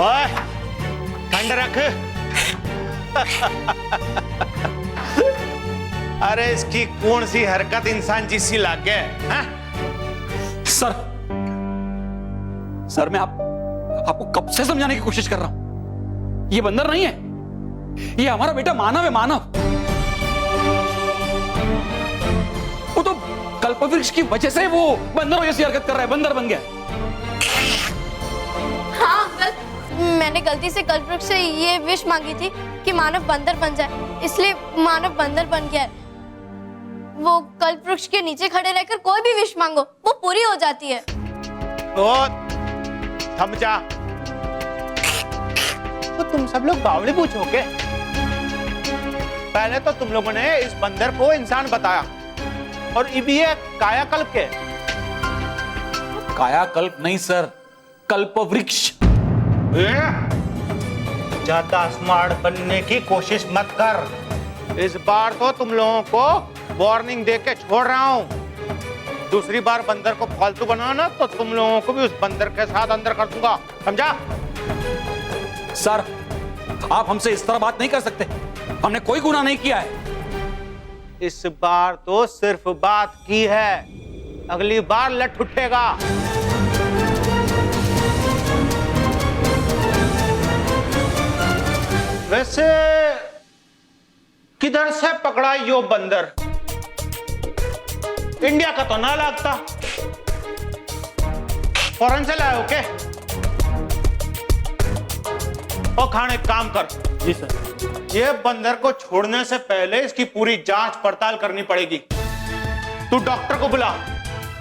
ओए, ठंड रख। अरे इसकी कौन सी हरकत इंसान जिसी लाग गए? सर मैं आपको कब से समझाने की कोशिश कर रहा हूं, ये बंदर नहीं है, ये हमारा बेटा मानव है, मानव। वो तो कल्पवृक्ष की वजह से वो बंदरों जैसी हरकत कर रहा है, बंदर बन गया। हाँ अंकल, मैंने गलती से कल्पवृक्ष से ये विश मांगी थी कि मानव बंदर बन जाए, इसलिए मानव बंदर बन गया है। वो कल्पवृक्ष के नीचे खड़े रहकर कोई भी विश मांगो वो पूरी हो जाती है। तो थम जा। तो तुम सब लोग बावड़ी पूछो के? पहले तो तुम लोगों ने इस बंदर को इंसान बताया और अब ये कायाकल्प के। कायाकल्प नहीं सर, कल्पवृक्ष। ज्यादा स्मार्ट बनने की कोशिश मत कर। इस बार तो तुम लोगों को वार्निंग देके छोड़ रहा हूं। दूसरी बार बंदर को फालतू बनाना तो तुम लोगों को भी उस बंदर के साथ अंदर कर दूंगा, समझा? सर आप हमसे इस तरह बात नहीं कर सकते, हमने कोई गुनाह नहीं किया है। इस बार तो सिर्फ बात की है, अगली बार लट उठेगा। वैसे किधर से पकड़ा यो बंदर? इंडिया का तो ना लगता, फॉरेन से लाए हो के? ओ खान एक काम कर। जी सर। ये बंदर को छोड़ने से पहले इसकी पूरी जांच पड़ताल करनी पड़ेगी। तू डॉक्टर को बुला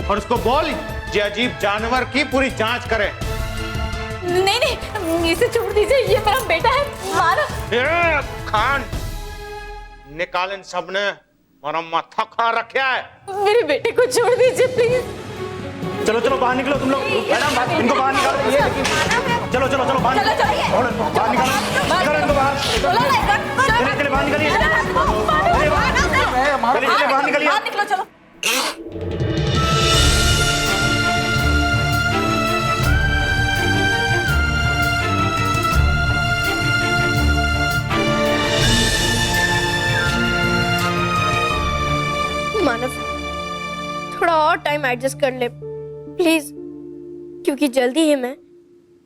और उसको बोल ये अजीब जानवर की पूरी जांच करे। नहीं नहीं, इसे छोड़ दीजिए, ये मेरा बेटा है मानव। खान निकाल इन सब ने, हमारा माथा खा रखा है। मेरे बेटे को छोड़ दीजिए प्लीज। चलो चलो बाहर निकलो तुम लोग, मैडम इनको बाहर निकालो। चलो चलो चलो बाहर निकालो, बाहर निकालो इनको बाहर। चलिए बाहर निकलिए, चलिए बाहर निकलिए। निकलो चलो। मानव थोड़ा और टाइम एडजस्ट कर ले प्लीज, क्योंकि जल्दी ही मैं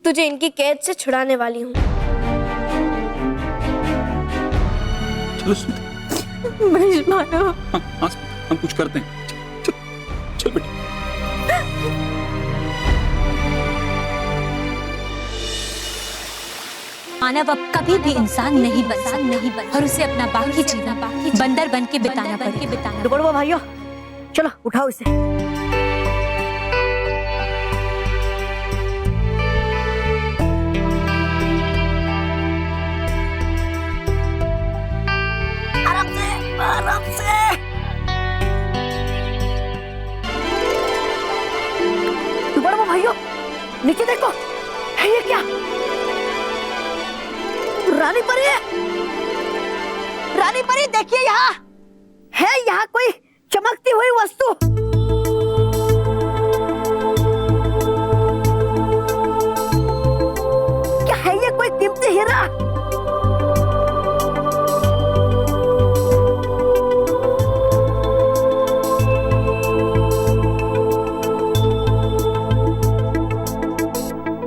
तुझे इनकी कैद से छुड़ाने वाली हूँ। मानव हम कुछ करते हैं, चल बेटा। मानव अब कभी भी इंसान नहीं बन और उसे अपना बाकी जीवन बंदर बन के बिताना पड़ेगा। दुबड़वा भाइयों चलो उठाओ इसे। आराम से। दुबड़वा भाइयों नीचे देखो, है ये क्या? रानी परी है, रानी परी देखिए यहाँ है, यहाँ कोई चमकती हुई वस्तु। क्या है ये कोई कीमती हीरा?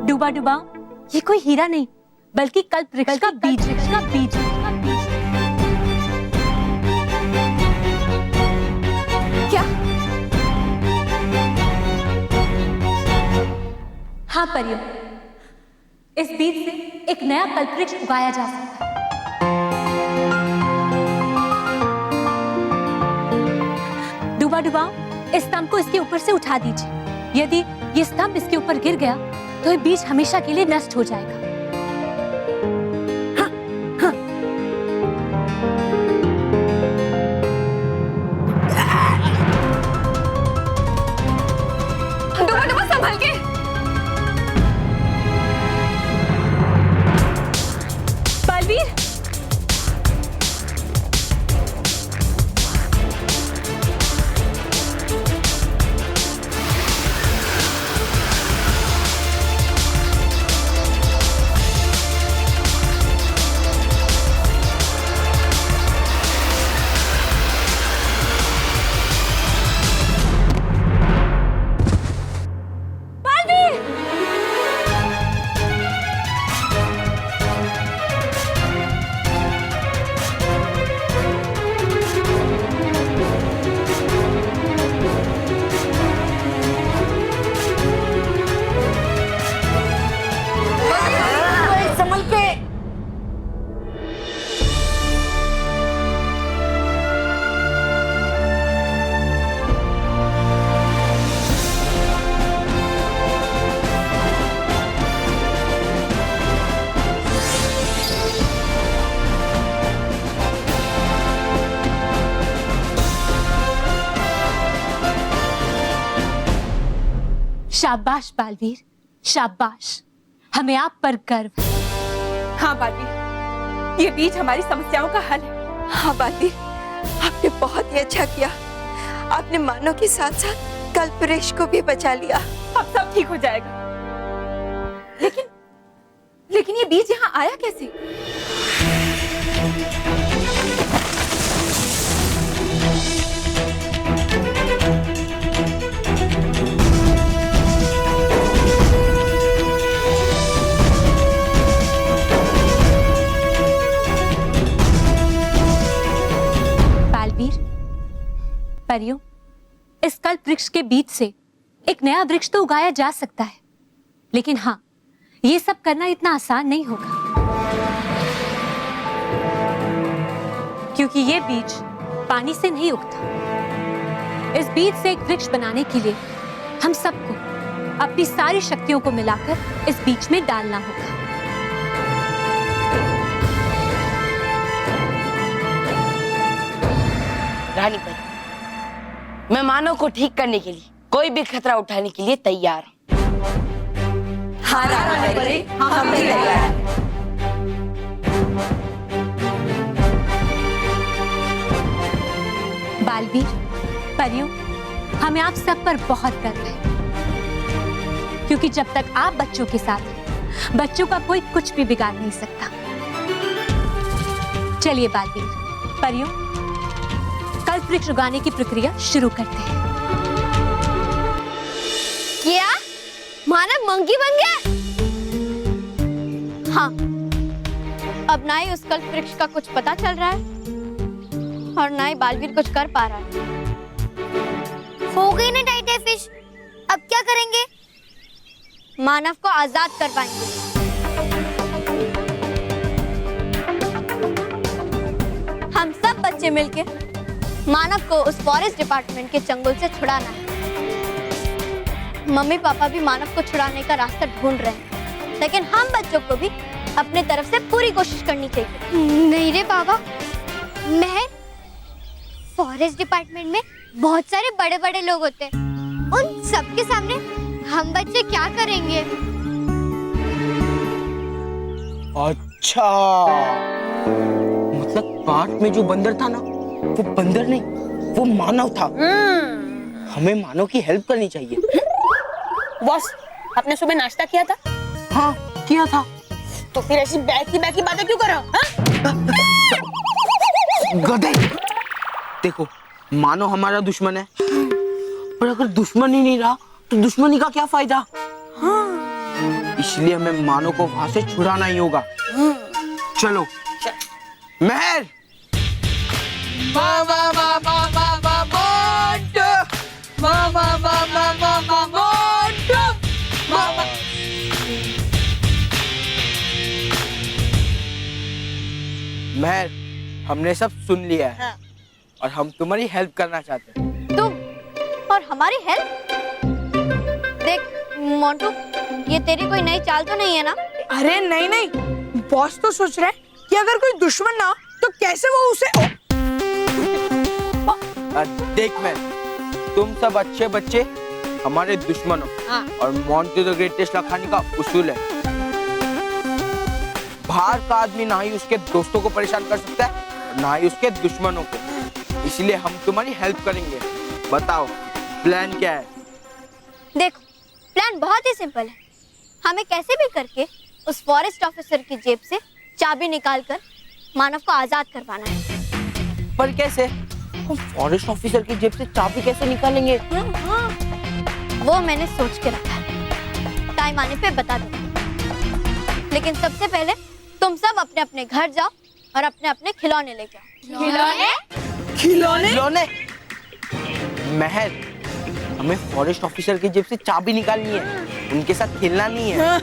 डूबा डूबा ये कोई हीरा नहीं बल्कि कल्पवृक्ष का बीज। क्या? हाँ परियों, इस बीज से एक नया कल्पवृक्ष उगाया जा सकता है। डूबा डूबा इस स्तंभ को इसके ऊपर से उठा दीजिए। यदि ये स्तंभ इसके ऊपर गिर गया तो ये बीज हमेशा के लिए नष्ट हो जाएगा। संभल के। बलवीर, शाबाश बालवीर, शाबाश। हमें आप पर गर्व है। हाँ बालवीर, ये बीज हमारी समस्याओं का हल है। हाँ बालवीर, आपने बहुत ही अच्छा किया। आपने मानव के साथ साथ कल्पवृक्ष को भी बचा लिया। अब सब ठीक हो जाएगा। लेकिन ये बीज यहाँ आया कैसे? बालवीर, परियों, इस कल्प वृक्ष के बीज से एक नया वृक्ष तो उगाया जा सकता है, लेकिन हाँ, ये सब करना इतना आसान नहीं होगा, क्योंकि ये बीज पानी से नहीं उगता। इस बीज से एक वृक्ष बनाने के लिए हम सबको अपनी सारी शक्तियों को मिलाकर इस बीज में डालना होगा। रानी परी, मैं मानव को ठीक करने के लिए कोई भी खतरा उठाने के लिए तैयार हूँ। हाँ रानी परी, हम भी तैयार हैं। बालवीर, परियों, हमें आप सब पर बहुत गर्व है, क्योंकि जब तक आप बच्चों के साथ हैं, बच्चों का कोई कुछ भी बिगाड़ नहीं सकता। चलिए बालवीर, परियों, कल्प वृक्ष उगाने की प्रक्रिया शुरू करते हैं। क्या मानव मंकी बन गया? हाँ, अब ना ही उस कल्प वृक्ष का कुछ पता चल रहा है और ना ही बालवीर कुछ कर पा रहा है। हो गई ना टाइटर फिश, अब क्या करेंगे? मानव को आजाद करवाएंगे। हम सब बच्चे मिलके मानव को उस फॉरेस्ट डिपार्टमेंट के चंगुल से छुड़ाना है। मम्मी पापा भी मानव को छुड़ाने का रास्ता ढूंढ रहे हैं, लेकिन हम बच्चों को भी अपने तरफ से पूरी कोशिश करनी चाहिए। नहीं रे बाबा, मैं फॉरेस्ट डिपार्टमेंट में बहुत सारे बड़े बड़े लोग होते हैं, उन सबके सामने हम बच्चे क्या करेंगे? अच्छा, मतलब पार्क में जो बंदर था ना, वो बंदर नहीं, वो मानव था। हमें मानव की हेल्प करनी चाहिए। बॉस, आपने सुबह नाश्ता किया था? हाँ, किया था। तो फिर ऐसी बैकी बातें क्यों कर रहे हो? गधे! देखो, मानव हमारा दुश्मन है, पर अगर दुश्मन ही नहीं रहा तो दुश्मनी का क्या फायदा? इसलिए हमें मानव को वहां से छुड़ाना ही होगा। चलो, महर! महर, हमने सब सुन लिया है और हम तुम्हारी हेल्प करना चाहते हैं। तुम और हमारी हेल्प? देख मोंटू, ये तेरी कोई नई चाल तो नहीं है ना? अरे नहीं नहीं, बॉस तो सोच रहा है कि अगर कोई दुश्मन ना हो तो कैसे वो उसे देख मैं, तुम सब अच्छे बच्चे हमारे दुश्मन हो और मोंटू द ग्रेटेस्ट लखानी का उसूल है, बाहर का आदमी ना ही उसके दोस्तों को परेशान कर सकता है ना ही उसके दुश्मनों को। इसलिए हम तुम्हारी हेल्प करेंगे। बताओ प्लान क्या है? देखो, प्लान बहुत ही सिंपल है। हमें कैसे भी करके उस फॉरेस्ट ऑफिसर की जेब से चाबी निकालकर मानव को आजाद करवाना है। पर कैसे? हम फॉरेस्ट ऑफिसर की जेब से चाबी कैसे निकालेंगे? वो मैंने सोच के रखा है, टाइम आने पे बता दूंगा। लेकिन सबसे पहले तुम सब अपने अपने घर जाओ और अपने अपने खिलौने लेके आओ। खिलौने? खिलौने? महर, हमें फॉरेस्ट ऑफिसर की जेब से चाबी निकालनी है, उनके साथ खेलना नहीं है।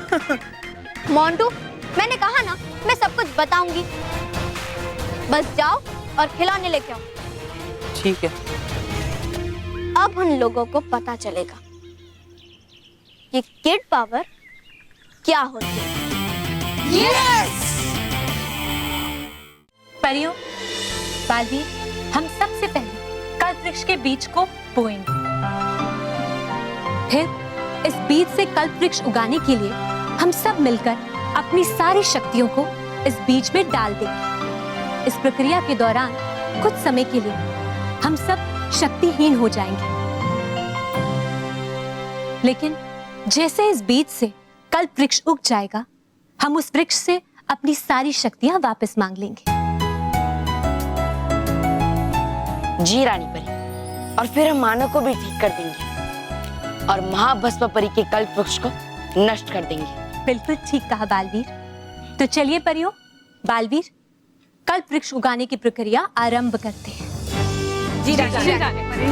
मोंटू, मैंने कहा ना, मैं सब कुछ बताऊंगी। बस जाओ और खिलौने लेके आओ। ठीक है। अब उन लोगों को पता चलेगा कि किड पावर क्या होती है। परियों, बालवीर, हम सबसे पहले कल्प वृक्ष के बीज को बोएंगे, फिर इस बीज से कल्प वृक्ष उगाने के लिए हम सब मिलकर अपनी सारी शक्तियों को इस बीज में डाल देंगे। इस प्रक्रिया के दौरान कुछ समय के लिए हम सब शक्तिहीन हो जाएंगे, लेकिन जैसे इस बीज से कल्प वृक्ष उग जाएगा, हम उस वृक्ष से अपनी सारी शक्तियां वापस मांग लेंगे। जी रानी परी, और फिर हम मानव को भी ठीक कर देंगे और महाभस्म परी के कल्प वृक्ष को नष्ट कर देंगे। बिल्कुल ठीक कहा बालवीर। तो चलिए परियों, बालवीर कल्प वृक्ष उगाने की प्रक्रिया आरंभ करते हैं। जी रानी परी।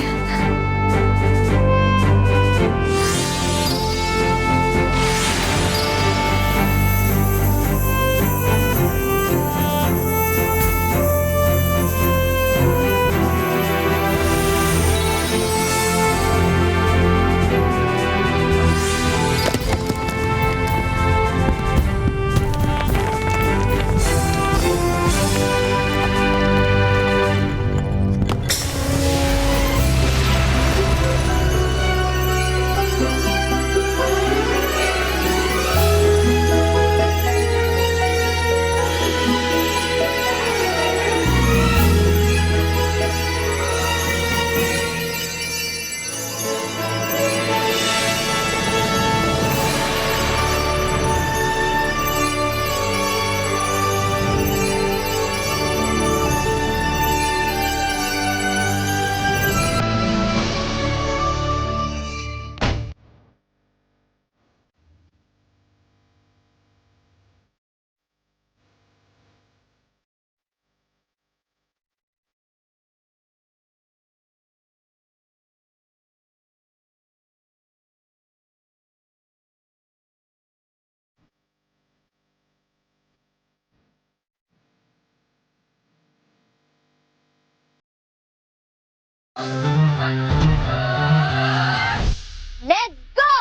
Let's go!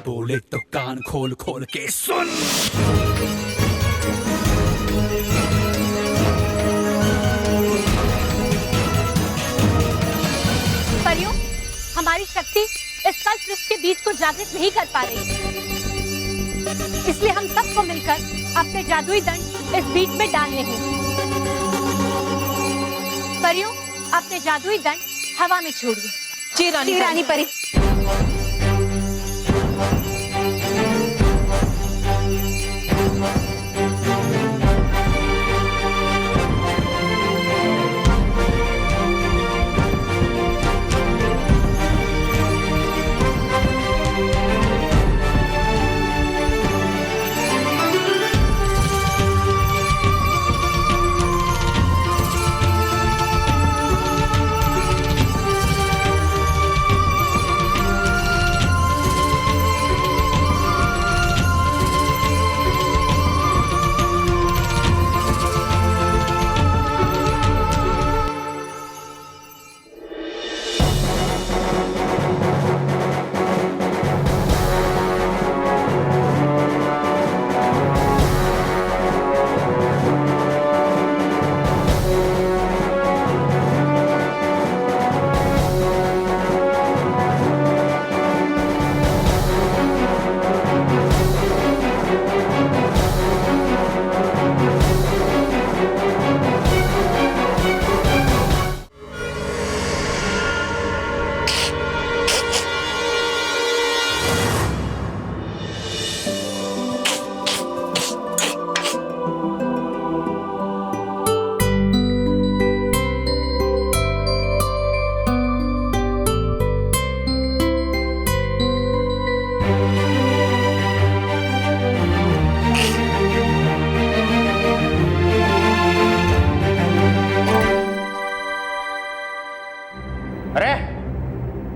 बोले तो कान खोल खोल के सुन। परियों, हमारी शक्ति इस कल्प वृक्ष के बीज को जागृत नहीं कर पा रही, इसलिए हम सबको मिलकर अपने जादुई दंड इस बीज में डालने हैं। परियों, अपने जादुई दंड हवा में छोड़िए। जी रानी परी।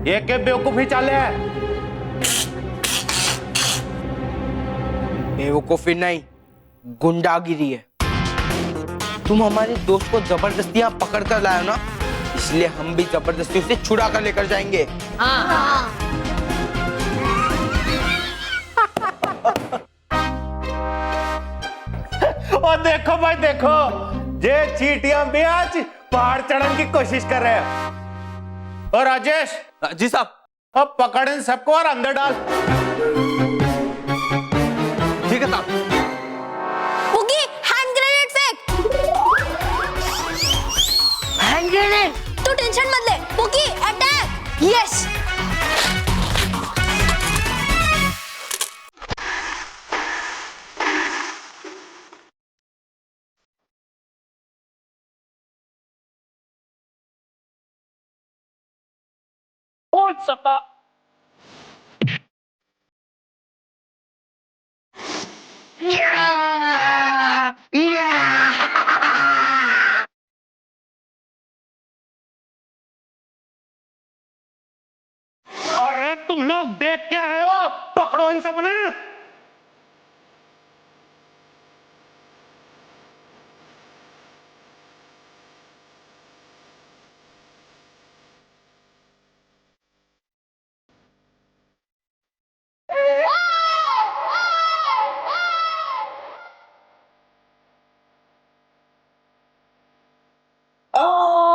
ये के बेवकूफी चाले है। बेवकूफी नहीं, गुंडागिरी है। तुम हमारे दोस्त को जबरदस्ती यहाँ पकड़ कर लाए हो ना, इसलिए हम भी जबरदस्ती उसे छुड़ा कर लेकर जाएंगे। और देखो भाई देखो, ये चीटियां भी आज पहाड़ चढ़ने की कोशिश कर रहे हैं। और राजेश जी साहब। अब पकड़ इन सबको और अंदर डाल। ठीक है साहब। पुकी हैंड ग्रेनेड फेंक। Hand grenade. तू टेंशन मत ले, पुकी अटैक। यस। अरे तुम लोग देख क्या रहे हो? पकड़ो इन सबने।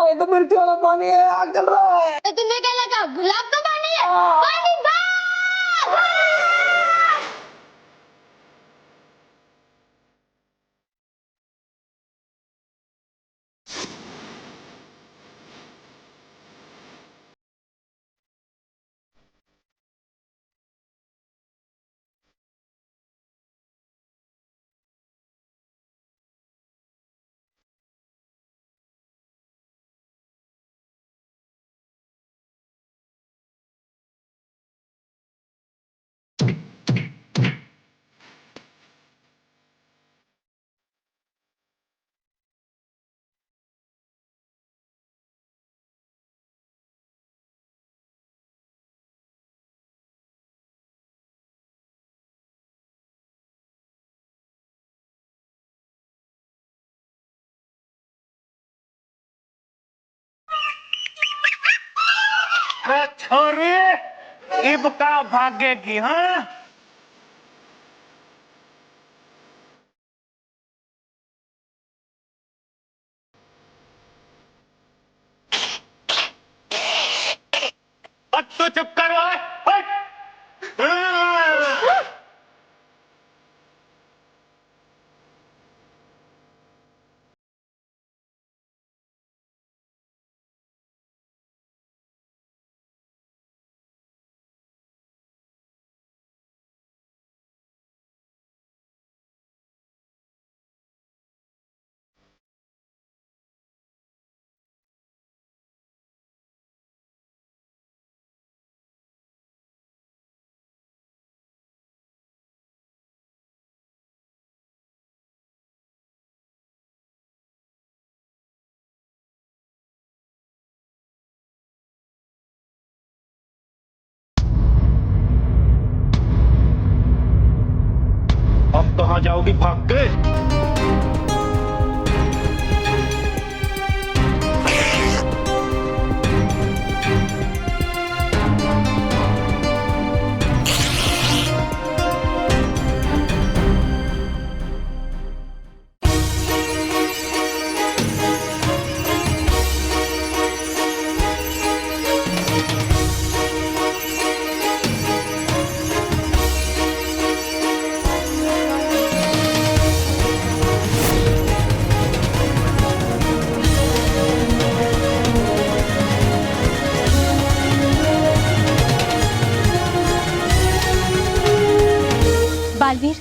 ये तो मिर्ची वाला पानी है, आग जल रहा है। तो तुम्हें क्या लगा गुलाब का पानी है? पानी भाग! छोरी इब का भागेगी? हाँ, अब तो चुप करो। अब कहाँ जाओगी भाग के? बालवीर,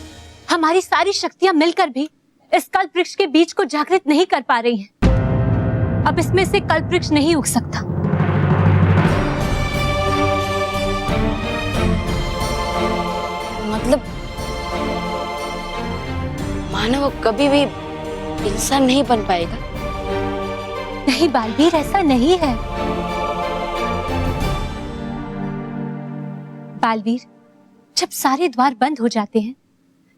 हमारी सारी शक्तियां मिलकर भी इस कल्प वृक्ष के बीज को जागृत नहीं कर पा रही हैं। अब इसमें से कल्प वृक्ष नहीं उग सकता। मतलब मानव कभी भी इंसान नहीं बन पाएगा? नहीं बालवीर, ऐसा नहीं है। बालवीर, जब सारे द्वार बंद हो जाते हैं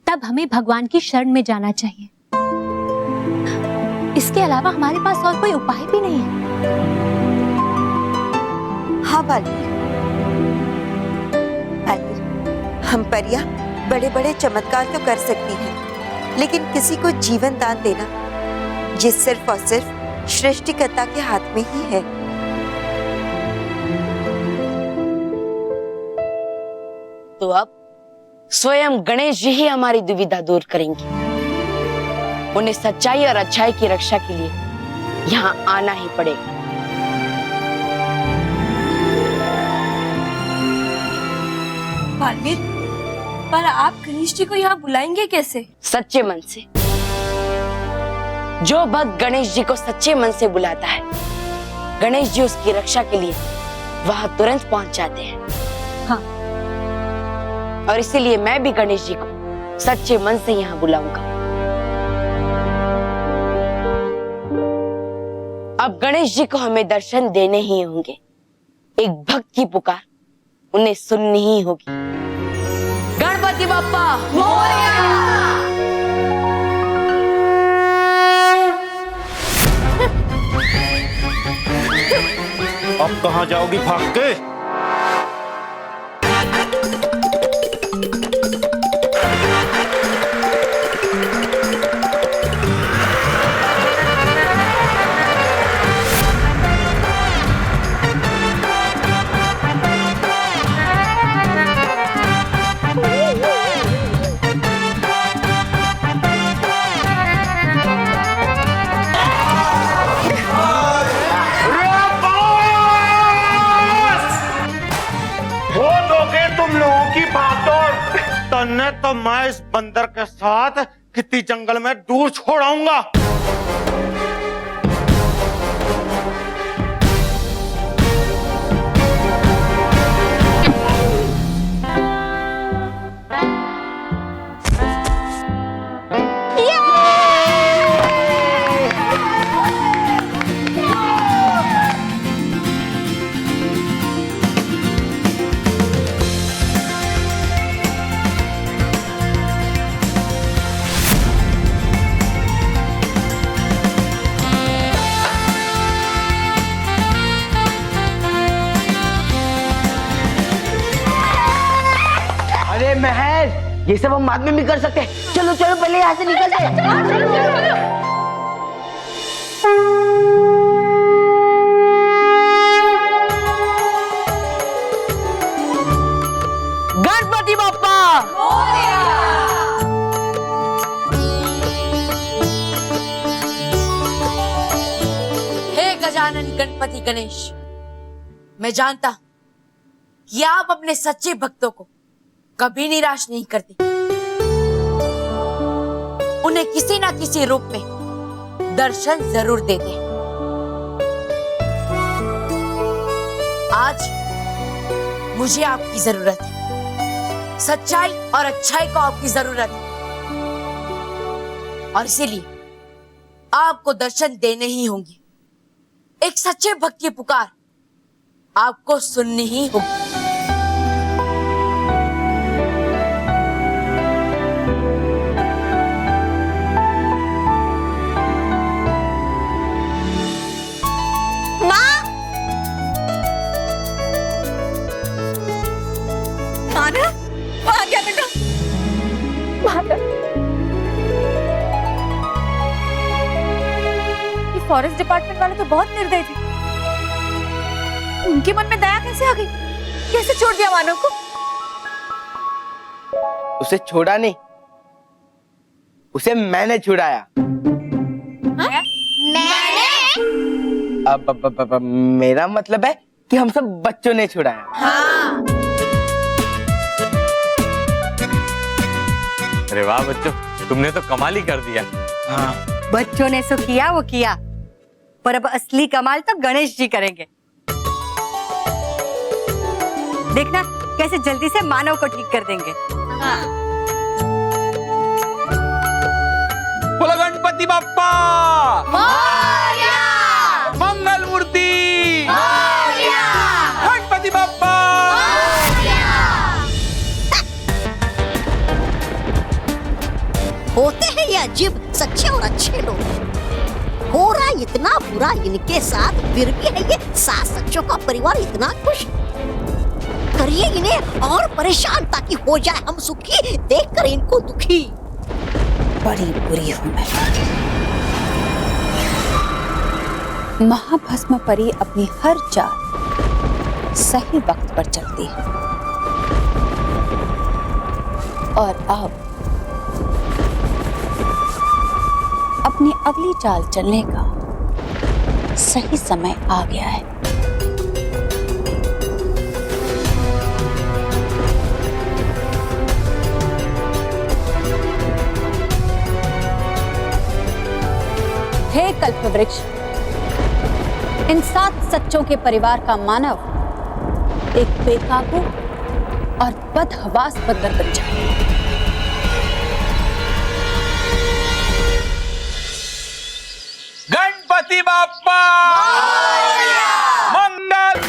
तब हमें भगवान की शरण में जाना चाहिए। इसके अलावा हमारे पास और कोई उपाय भी नहीं है। हाँ बालवीर, हम परियां बड़े बड़े चमत्कार तो कर सकती हैं, लेकिन किसी को जीवन दान देना ये सिर्फ और सिर्फ सृष्टिकर्ता के हाथ में ही है। तो अब स्वयं गणेश जी ही हमारी दुविधा दूर करेंगे। उन्हें सच्चाई और अच्छाई की रक्षा के लिए यहाँ आना ही पड़ेगा। बालवीर, पर आप गणेश जी को यहाँ बुलाएंगे कैसे? सच्चे मन से। जो भक्त गणेश जी को सच्चे मन से बुलाता है, गणेश जी उसकी रक्षा के लिए वहां तुरंत पहुंच जाते हैं। हाँ। और इसीलिए मैं भी गणेश जी को सच्चे मन से यहाँ बुलाऊंगा। अब गणेश जी को हमें दर्शन देने ही होंगे। एक भक्त की पुकार उन्हें सुननी ही होगी। गणपति बप्पा मोरया। अब कहाँ जाओगी भाग के? तन्ने तो मैं इस बंदर के साथ किसी जंगल में दूर छोड़ाऊंगा। महल, ये सब हम बाद में भी कर सकते हैं। चलो चलो पहले यहाँ से निकलते हैं। गणपति बप्पा हे गजानन गणपति गणेश, मैं जानता हूं कि आप अपने सच्चे भक्तों को कभी निराश नहीं करते। उन्हें किसी ना किसी रूप में दर्शन जरूर देते हैं। आज मुझे आपकी जरूरत है, सच्चाई और अच्छाई को आपकी जरूरत है, और इसीलिए आपको दर्शन देने ही होंगे। एक सच्चे भक्त की पुकार आपको सुननी ही होगी। फॉरेस्ट डिपार्टमेंट वाले तो बहुत निर्दयी थे। उनके मन में दया कैसे आ गई? कैसे छोड़ दिया मानव को? उसे छोड़ा नहीं, उसे मैंने छुड़ाया। मैंने? अब मेरा मतलब है कि हम सब बच्चों ने छुड़ाया। हाँ। अरे वाह बच्चों, तुमने तो कमाल ही कर दिया। हाँ, बच्चों ने सो किया वो किया, पर अब असली कमाल तो गणेश जी करेंगे। देखना कैसे जल्दी से मानव को ठीक कर देंगे। बोलो गणपति बप्पा मोरया! मंगल मूर्ति मोरया! गणपति बप्पा। होते हैं ये अजीब सच्चे और अच्छे लोग। हो रहा इतना बुरा इनके साथ, फिर भी है ये सास सच्चों का परिवार इतना खुश। करिए इन्हें और परेशान ताकि हो जाए हम सुखी, देखकर इनको दुखी। बड़ी बुरी हूँ मैं। महाभस्म परी अपनी हर चाल सही वक्त पर चलती है। और अब अपनी अगली चाल चलने का सही समय आ गया है। हे कल्पवृक्ष, इन 7 सच्चों के परिवार का मानव एक बेकाबू और बदहवास बंदर बन जाए। गणपति बाप्पा मंगल।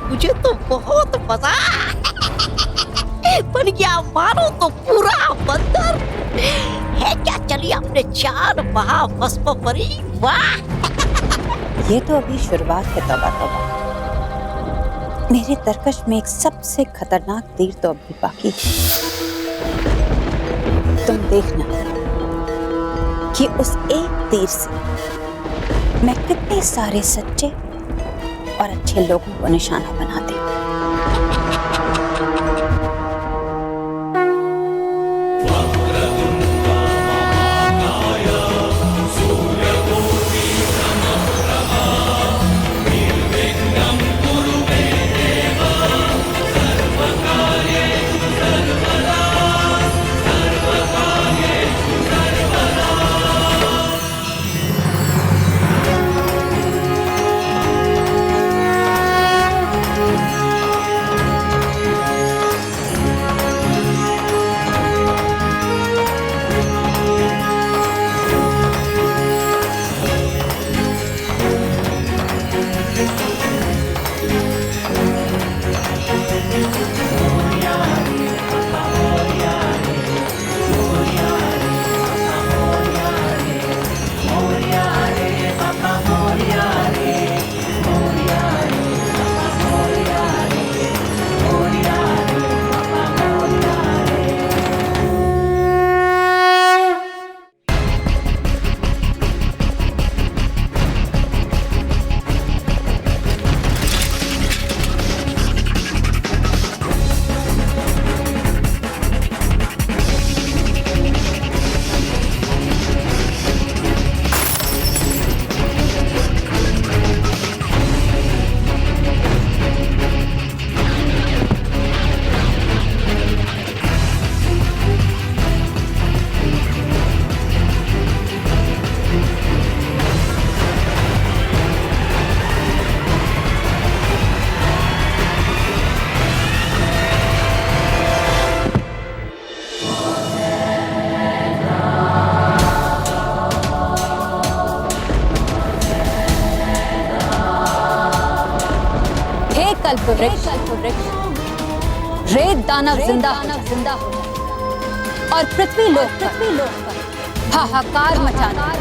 मुझे तो बहुत मजा बन गया, मानो तो पूरा बंदर है क्या। चलिए अपने 4 महाभस्म परी। वाह, ये तो अभी शुरुआत है। तौबा तौबा, मेरे तरकश में एक सबसे खतरनाक तीर तो अभी बाकी है। तुम देखना कि उस एक तीर से मैं कितने सारे सच्चे और अच्छे लोगों को निशाना बना दूं। कल्पवृक्ष, रेत दानव जिंदा हो जाए। और पृथ्वी लोक पर हाहाकार मचाना।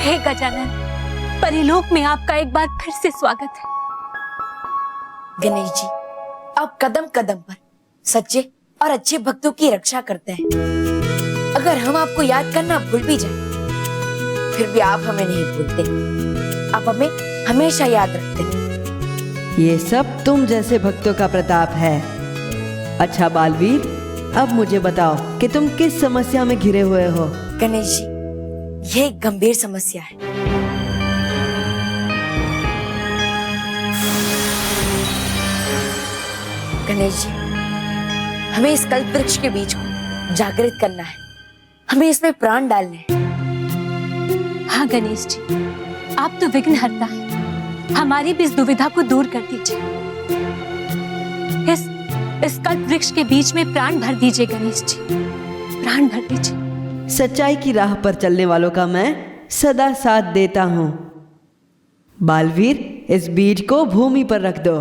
हे गजानन, परिलोक में आपका एक बार फिर से स्वागत है। गणेश जी, आप कदम कदम पर सच्चे और अच्छे भक्तों की रक्षा करते हैं। अगर हम आपको याद करना भूल भी जाए, फिर भी आप हमें नहीं भूलते। आप हमें हमेशा याद रखते हैं। ये सब तुम जैसे भक्तों का प्रताप है। अच्छा बालवीर, अब मुझे बताओ कि तुम किस समस्या में घिरे हुए हो। गणेश जी, ये एक गंभीर समस्या है। गणेश जी, हमें इस कल्प वृक्ष के बीज को जागृत करना है। हमें इसमें प्राण डालने हैं। हाँ गणेश जी, आप तो विघ्नहर्ता हैं। हमारी भी इस दुविधा को दूर कर दीजिए। इस कल्प वृक्ष के बीच में प्राण भर दीजिए गणेश जी, प्राण भर दीजिए। सच्चाई की राह पर चलने वालों का मैं सदा साथ देता हूँ। बालवीर, इस बीज को भूमि पर रख दो।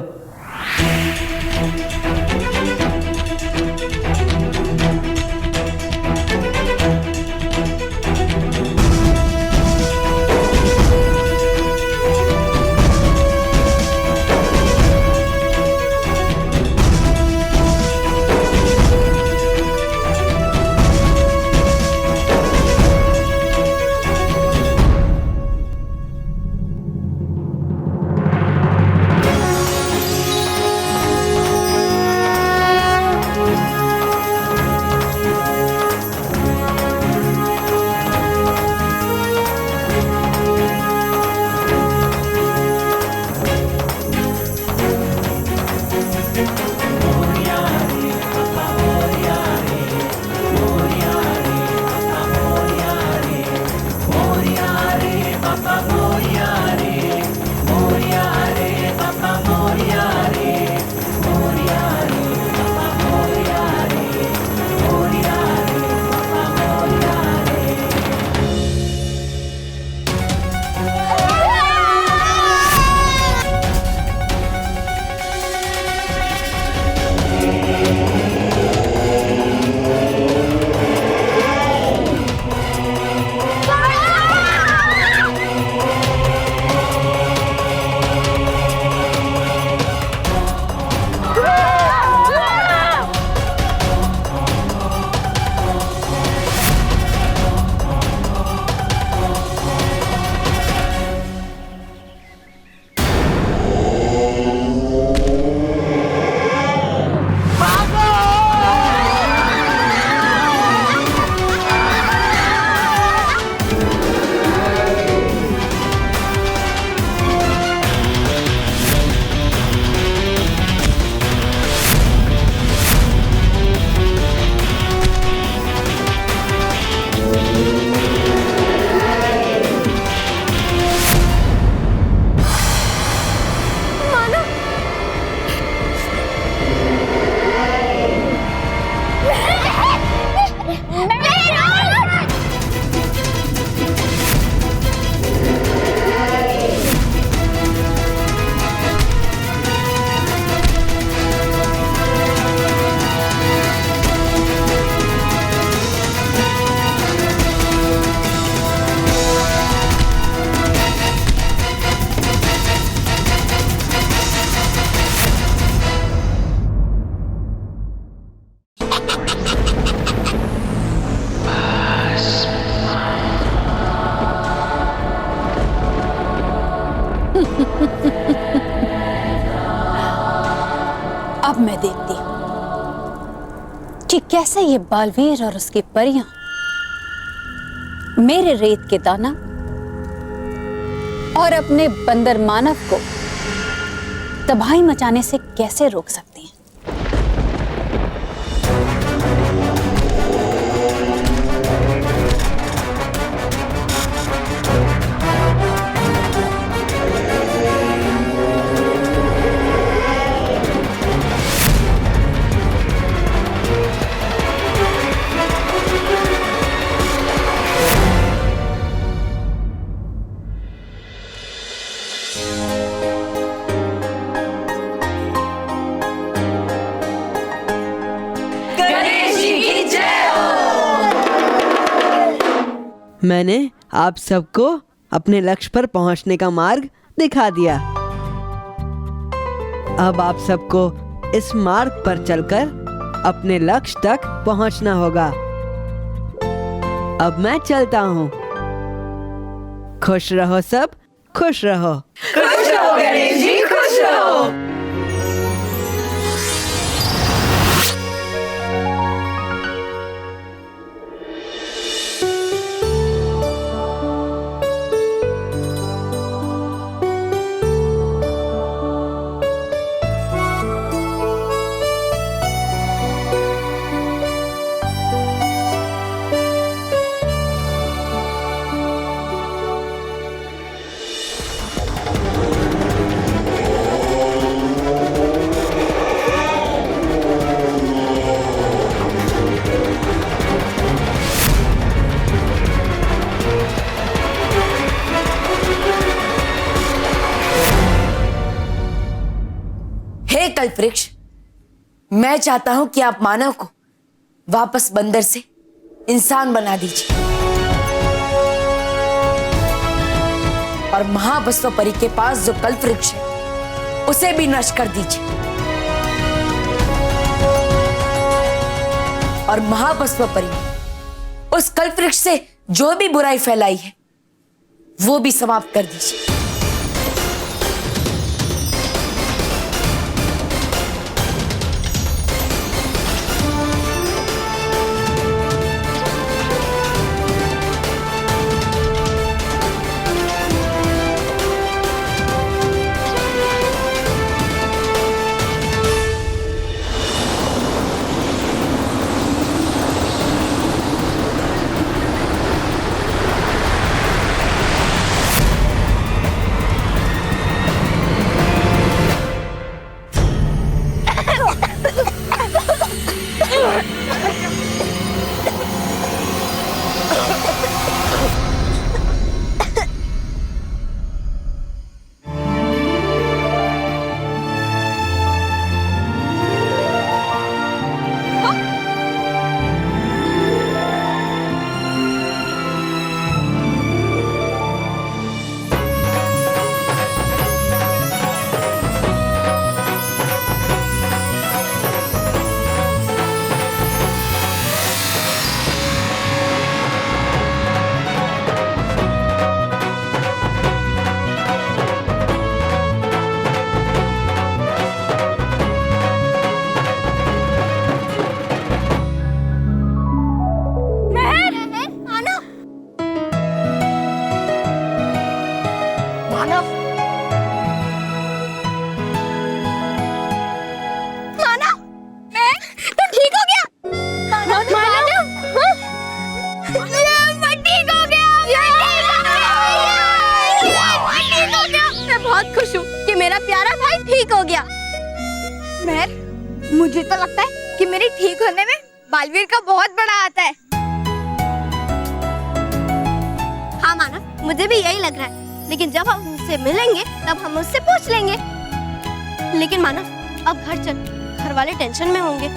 अब मैं देखती हूं कि कैसे ये बालवीर और उसकी परियां मेरे रेत के दाना और अपने बंदर मानव को तबाही मचाने से कैसे रोक सकती हैं। मैंने आप सबको अपने लक्ष्य पर पहुंचने का मार्ग दिखा दिया। अब आप सबको इस मार्ग पर चलकर अपने लक्ष्य तक पहुंचना होगा। अब मैं चलता हूं। खुश रहो सब, खुश रहो। खुश रहो गणेश जी, खुश रहो। कल्पवृक्ष, मैं चाहता हूं कि आप मानव को वापस बंदर से इंसान बना दीजिए और महाबस्व परी के पास जो कल्पवृक्ष है उसे भी नष्ट कर दीजिए और महाबस्व परी उस कल्पवृक्ष से जो भी बुराई फैलाई है वो भी समाप्त कर दीजिए। मुझे तो लगता है कि मेरे ठीक होने में बालवीर का बहुत बड़ा हाथ है। हाँ मानव, मुझे भी यही लग रहा है, लेकिन जब हम उससे मिलेंगे तब हम उससे पूछ लेंगे। लेकिन मानव अब घर चल, घर वाले टेंशन में होंगे।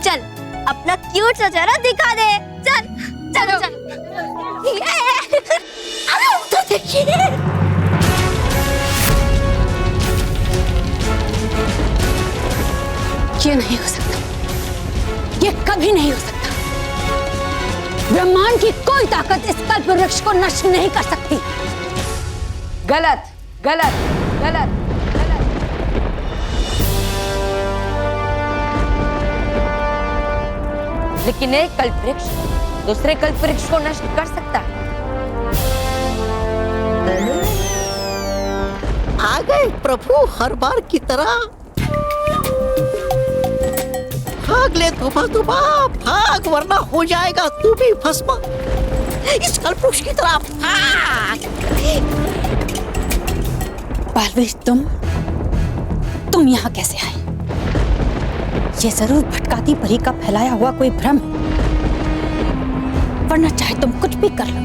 चल अपना क्यूट सा चेहरा दिखा दे। चल चल चल। अरे उधर देखिए। ये नहीं हो सकता, ये कभी नहीं हो सकता। ब्रह्मांड की कोई ताकत इस कल्पवृक्ष को नष्ट नहीं कर सकती। गलत, गलत। गलत गलत। लेकिन एक कल्पवृक्ष दूसरे कल्पवृक्ष को नष्ट कर सकता है। आ गए प्रभु हर बार की तरह। भाग ले धुमा भाग, वरना हो जाएगा तू भी भस्म। इस कल्पवृक्ष की तरह भाग। बालवीर, तुम यहाँ कैसे आए? ये जरूर भटकाती परी का फैलाया हुआ कोई भ्रम है, वरना चाहे तुम कुछ भी कर लो,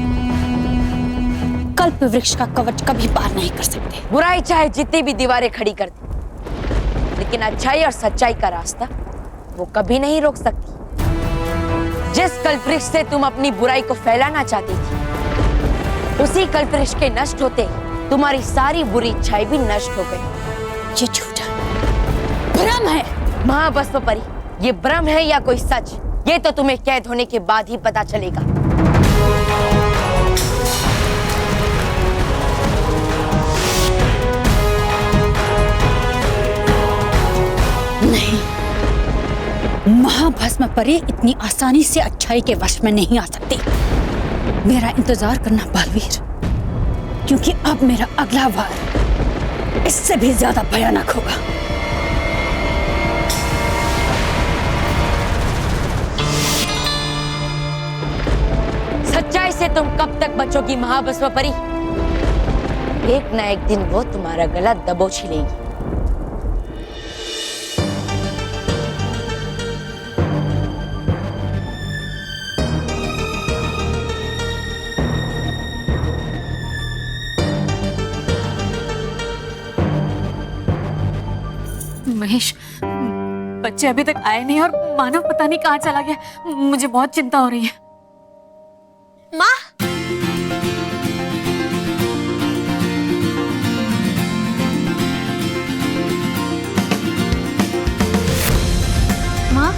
कल्प वृक्ष का कवच कभी पार नहीं कर सकते। बुराई चाहे जितनी भी दीवारें खड़ी कर दे, लेकिन अच्छाई और सच्चाई का रास्ता वो कभी नहीं रोक सकती। जिस कल्पवृक्ष से तुम अपनी बुराई को फैलाना चाहती थी, उसी कल्पवृक्ष के नष्ट होते तुम्हारी सारी बुरी इच्छाएं भी नष्ट हो गई। ये झूठा भ्रम है। महाभस्म परी, ये भ्रम है या कोई सच, ये तो तुम्हें कैद होने के बाद ही पता चलेगा। नहीं, महाभस्म परी इतनी आसानी से अच्छाई के वश में नहीं आ सकती। मेरा इंतजार करना बालवीर, क्योंकि अब मेरा अगला वार इससे भी ज्यादा भयानक होगा। सच्चाई से तुम कब तक बचोगी महाभस्म परी? एक न एक दिन वो तुम्हारा गला दबोच ही लेगी। महेश, बच्चे अभी तक आए नहीं और मानव पता नहीं कहाँ चला गया। मुझे बहुत चिंता हो रही है। माँ, माँ,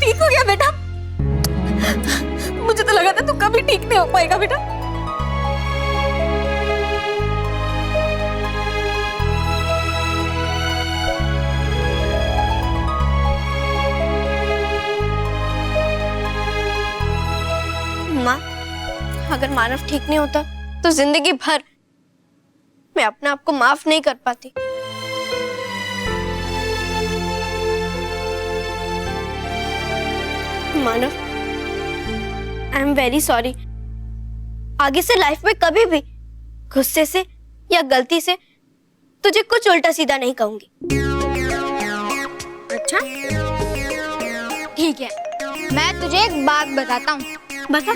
ठीक हो गया बेटा? मुझे तो लगा था तू कभी ठीक नहीं हो पाएगा बेटा। माँ, अगर मानव ठीक नहीं होता तो जिंदगी भर मैं अपने आप को माफ नहीं कर पाती। मानव, आई एम वेरी सॉरी। आगे से लाइफ में कभी भी गुस्से से या गलती से तुझे कुछ उल्टा सीधा नहीं कहूंगी। अच्छा ठीक है, मैं तुझे एक बात बताता हूँ। बता।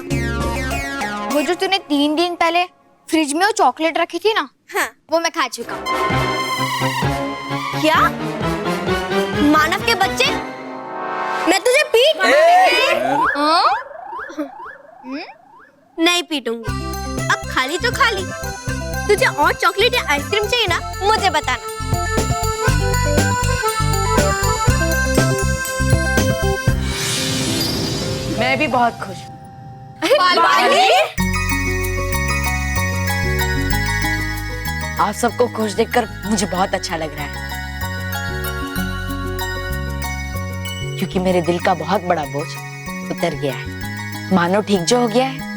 वो जो तूने 3 दिन पहले फ्रिज में वो चॉकलेट रखी थी ना, हाँ, वो मैं खा चुका हूँ। क्या? मानव के बच्चे, मैं तुझे पीट नहीं पीटूंगी। अब खाली तो खाली, तुझे और चॉकलेट या आइसक्रीम चाहिए ना, मुझे बताना। मैं भी बहुत खुश हूँ। आप सबको खुश देखकर मुझे बहुत अच्छा लग रहा है, क्योंकि मेरे दिल का बहुत बड़ा बोझ उतर गया है। मानो ठीक जो हो गया है।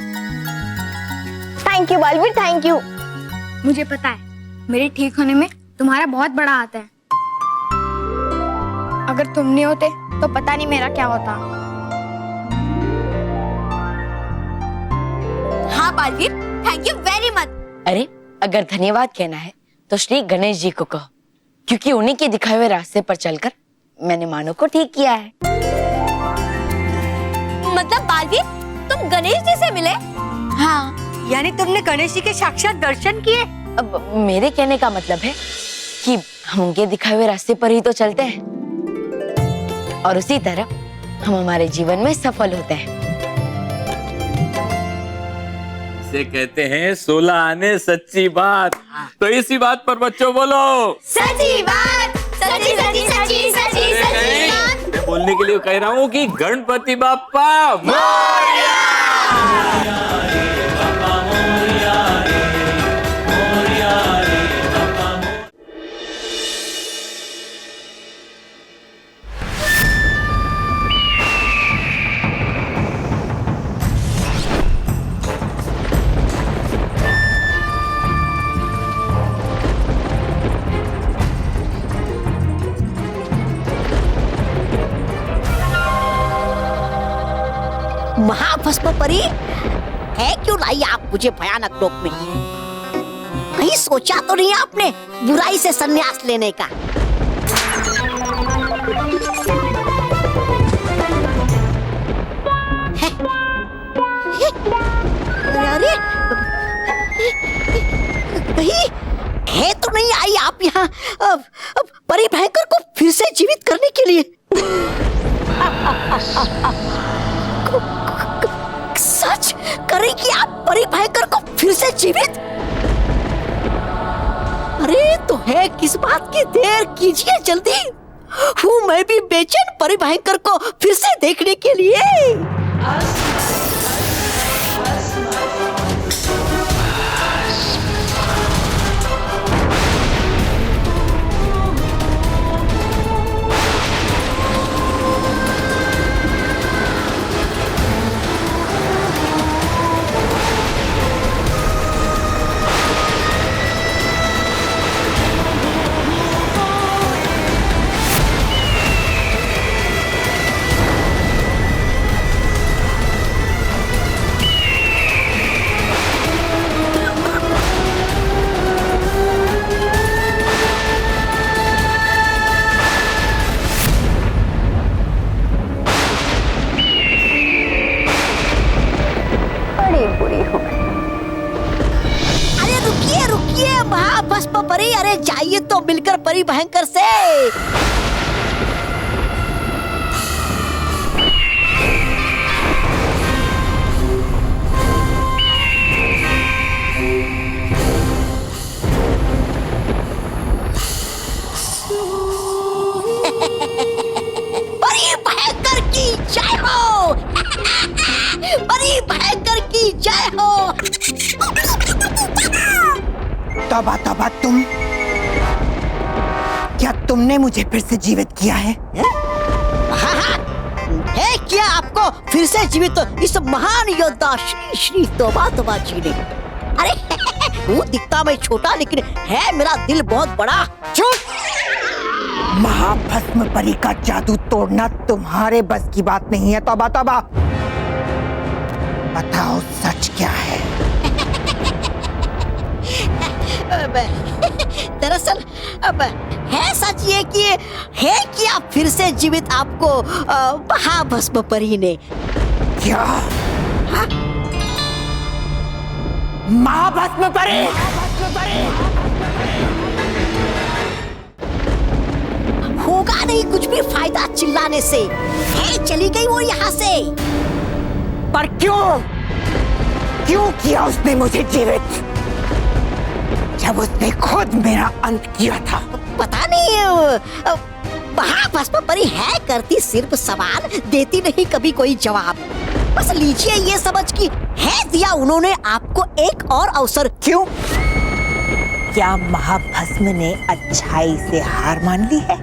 Thank you Baalveer, thank you. मुझे पता है मेरे ठीक होने में तुम्हारा बहुत बड़ा हाथ है। अगर तुम नहीं होते तो पता नहीं मेरा क्या होता। हाँ Baalveer, thank you very much. अरे अगर धन्यवाद कहना है तो श्री गणेश जी को कहो, क्योंकि उन्हीं के दिखाए हुए रास्ते पर चलकर मैंने मानो को ठीक किया है। मतलब बालवीर, तुम गणेश जी से मिले? हाँ, यानी तुमने गणेश जी के साक्षात दर्शन किए? अब मेरे कहने का मतलब है कि हम उनके दिखाए हुए रास्ते पर ही तो चलते हैं, और उसी तरह हम हमारे जीवन में सफल होते हैं। इसे कहते हैं 16 आने सच्ची बात। तो इसी बात पर बच्चों बोलो सच्ची बात, सच्ची सच्ची सच्ची सच्ची सच्ची बात। मैं बोलने के लिए कह रहा हूँ कि गणपति बाप्पा मोरया। महाभस्म परी है क्यों लाई आप मुझे भयानक लोक में? कहीं सोचा तो नहीं आपने बुराई से संन्यास लेने का? अरे कहीं है तो नहीं आई आप यहाँ परी भयंकर को फिर से जीवित करने के लिए? सच करेंगी आप परी भयंकर को फिर से जीवित? अरे तो है किस बात की देर कीजिए जल्दी, हूँ मैं भी बेचैन परी भयंकर को फिर से देखने के लिए। परी अरे जाइए तो मिलकर परी भयंकर से। परी भयंकर की जय हो। परी भयंकर की जय हो। तौबा तौबा, तुम क्या तुमने मुझे फिर से जीवित किया है? हाँ, है क्या आपको फिर से जीवित इस महान योद्धा श्री श्री तौबा तौबा जी ने? अरे वो दिखता मैं छोटा लेकिन है मेरा दिल बहुत बड़ा। चुप! महाभस्म परी का जादू तोड़ना तुम्हारे बस की बात नहीं है। तौबा तौबा, बताओ सच क्या है? दरअसल अब है सच ये कि है कि आप फिर से जीवित आपको महाभस्म परी ने। क्या? महाभस्म परी? होगा नहीं कुछ भी फायदा चिल्लाने से। है चली गई वो यहाँ से। पर क्यों? क्यों किया उसने मुझे जीवित जब उसने खुद मेरा अंत किया था? पता नहीं, महाभस्म परी है करती सिर्फ सवाल, देती नहीं कभी कोई जवाब। बस लीजिए ये समझ कि है दिया उन्होंने आपको एक और अवसर। क्यों? क्या महाभस्म ने अच्छाई से हार मान ली है?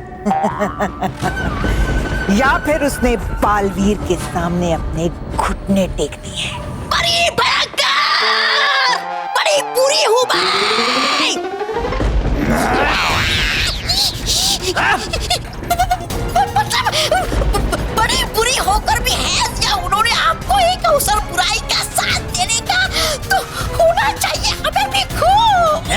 या फिर उसने बालवीर के सामने अपने घुटने टेक दिए? बड़ी भयंकर, बड़ी बुरी हूँ मैं। बड़ी बुरी होकर भी है या उन्होंने आपको एक अवसर बुराई का साथ देने का, तो होना चाहिए हमें भी खूब।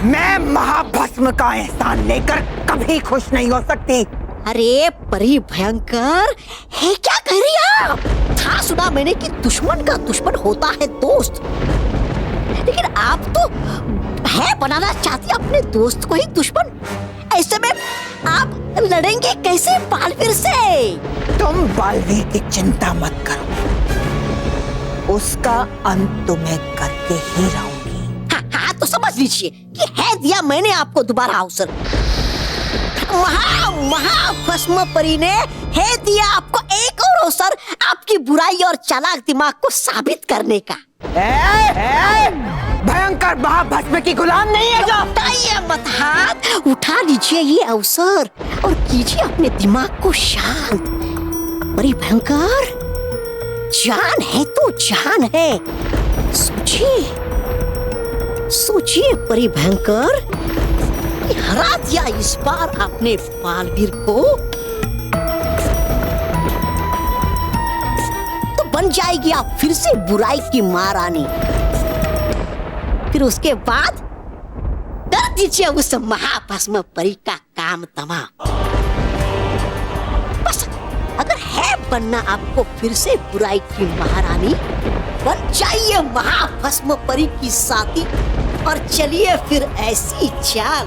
मैं महाभस्म का एहसान लेकर कभी खुश नहीं हो सकती। अरे परी भयंकर, है क्या कह रही आप? था सुना मैंने कि दुश्मन का दुश्मन होता है दोस्त। लेकिन आप तो है बनाना चाहती अपने दोस्त को ही दुश्मन। ऐसे में आप लड़ेंगे कैसे बालवीर से? तुम बालवीर की चिंता मत करो, उसका अंत तो मैं करके ही रहूंगी। हाँ, तो समझ लीजिए कि है दिया मैंने आपको दोबारा अवसर। महाभस्म परी ने है दिया आपको एक और अवसर आपकी बुराई और चालाक दिमाग को साबित करने का। भयंकर महाभस्म की गुलाम नहीं है जो। उठाइए मत हाथ, उठा लीजिए ये अवसर और कीजिए अपने दिमाग को शांत। परी भयंकर, जान है तो जान है। सोचिए परी भयंकर, हरा दिया इस बार आपने बालवीर को तो बन जाएगी आप फिर से बुराई की महारानी। फिर उसके बाद कर दीजिए उस महाभस्म परी का काम तमाम। बस अगर है बनना आपको फिर से बुराई की महारानी, बन जाइए महाभस्म परी की साथी और चलिए फिर ऐसी चाल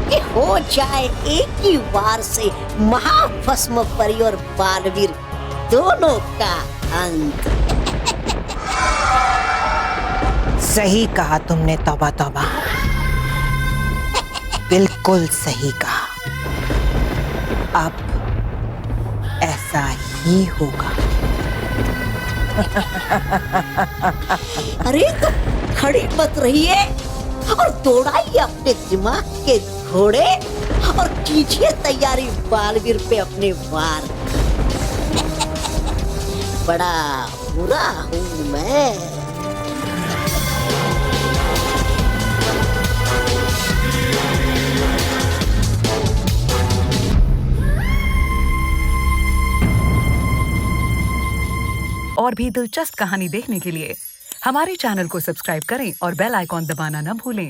कि हो जाए एक ही बार से महाभस्म परी और बालवीर दोनों का अंत। सही कहा तुमने, तौबा तौबा, बिल्कुल सही कहा। अब ऐसा ही होगा। अरे तो खड़ी मत रहिए और दौड़ाइए अपने दिमाग के घोड़े और कीजिए तैयारी बालवीर पे अपने वार। बड़ा बुरा हूँ मैं। और भी दिलचस्प कहानी देखने के लिए हमारे चैनल को सब्सक्राइब करें और बेल आइकॉन दबाना न भूलें।